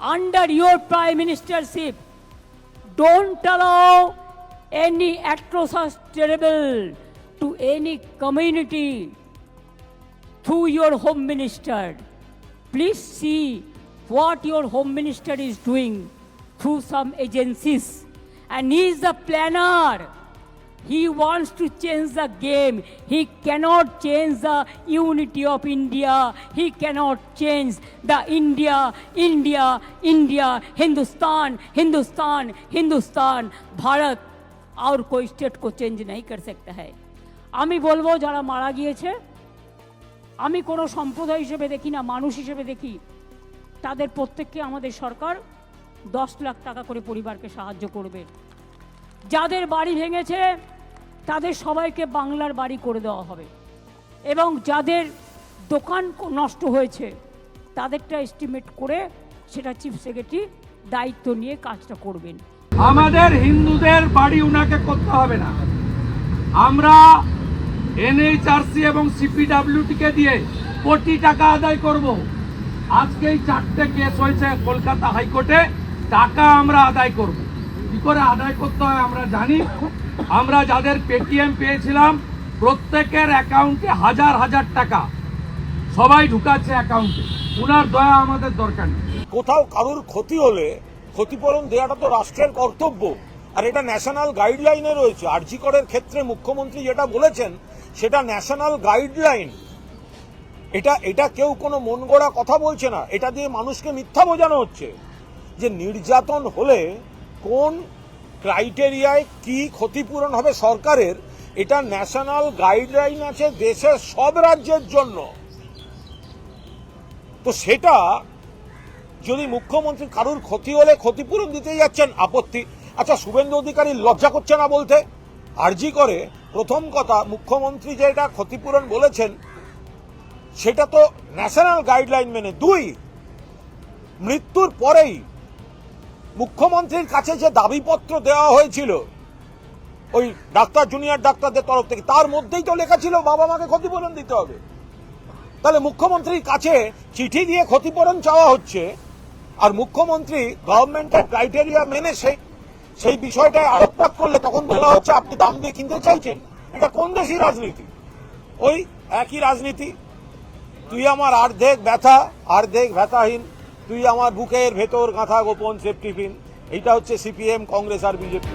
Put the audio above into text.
under your prime ministership, don't allow any atrocious terrible to any community through your home minister. Please see what your home minister is doing through some agencies. And he is the planner. He wants to change the game. He cannot change the unity of India. He cannot change the India, Hindustan, Bharat और कोई state को change नहीं कर सकता है। আমি বলবো যারা মারা গিয়েছে, আমি কোনো সম্প্রদায় হিসেবে দেখি না, মানুষ হিসেবে দেখি, তাদের প্রত্যেককে আমাদের সরকার 10 লাখ টাকা করে পরিবারকে সাহায্য করবে। যাদের বাড়ি ভেঙেছে তাদের সবাইকে বাংলার বাড়ি করে দেওয়া হবে এবং যাদের দোকান নষ্ট হয়েছে তাদেরটা এস্টিমেট করে সেটা চিফ সেক্রেটারি দায়িত্ব নিয়ে কাজটা করবেন। আমাদের হিন্দুদের বাড়ি উনাকে করতে হবে না, আমরা এনএইচআরসি এবং সিপিডব্লিউটি কে দিয়ে কোটি টাকা আদায় করব। আজকে এই 4টে কেস হয়েছে কলকাতা হাইকোর্টে, টাকা আমরা আদায় করব। কি করে আদায় করতে হয় আমরা জানি। আমরা যাদের পেটিএম পেয়েছিলাম প্রত্যেকের অ্যাকাউন্টে হাজার হাজার টাকা সবাই ঢুকাচ্ছে অ্যাকাউন্টে। উনার দয়া আমাদের দরকার নেই। কোথাও কারোর ক্ষতি হলে ক্ষতিপূরণ দেওয়াটা তো রাষ্ট্রের কর্তব্য, আর এটা ন্যাশনাল গাইডলাইনে রয়েছে। আরজি করের ক্ষেত্রে মুখ্যমন্ত্রী যেটা বলেছেন সেটা ন্যাশনাল গাইডলাইন। এটা কেউ কোনো মন গড়া কথা বলছে না, এটা দিয়ে মানুষকে মিথ্যা বোঝানো হচ্ছে যে নির্যাতন হলে কোন ক্রাইটেরিয়ায় কি ক্ষতিপূরণ হবে সরকারের। এটা ন্যাশনাল গাইডলাইন আছে দেশের সব রাজ্যের জন্য। তো সেটা যদি মুখ্যমন্ত্রী কারুর ক্ষতি হলে ক্ষতিপূরণ দিতে যাচ্ছেন, আপত্তি। আচ্ছা, শুভেন্দু অধিকারী লজ্জা করছে না বলতে? আরজি করে প্রথম কথা মুখ্যমন্ত্রী যেটা ক্ষতিপূরণ বলেছেন সেটা তো ন্যাশনাল গাইডলাইন মেনে। 2, মৃত্যুর পরেই মুখ্যমন্ত্রীর কাছে যে দাবিপত্র দেওয়া হয়েছিল ওই ডাক্তার জুনিয়র ডাক্তারদের তরফ থেকে, তার মধ্যেই তো লেখা ছিল বাবা মাকে ক্ষতিপূরণ দিতে হবে। তাহলে মুখ্যমন্ত্রীর কাছে চিঠি দিয়ে ক্ষতিপূরণ চাওয়া হচ্ছে আর মুখ্যমন্ত্রী গভর্নমেন্টের ক্রাইটেরিয়া মেনে সেই বিষয়টায় আলোকপাত করলে তখন বলা হচ্ছে আপনি দাম দিয়ে কিনতে চাইছেন। এটা কোন দেশি রাজনীতি? ওই একই রাজনীতি, তুই আমার আর্ধেক ব্যথাহীন, তুই আমার বুকের ভেতর গাঁথা গোপন সেফটি পিন। এইটা হচ্ছে সিপিএম, কংগ্রেস আর বিজেপি।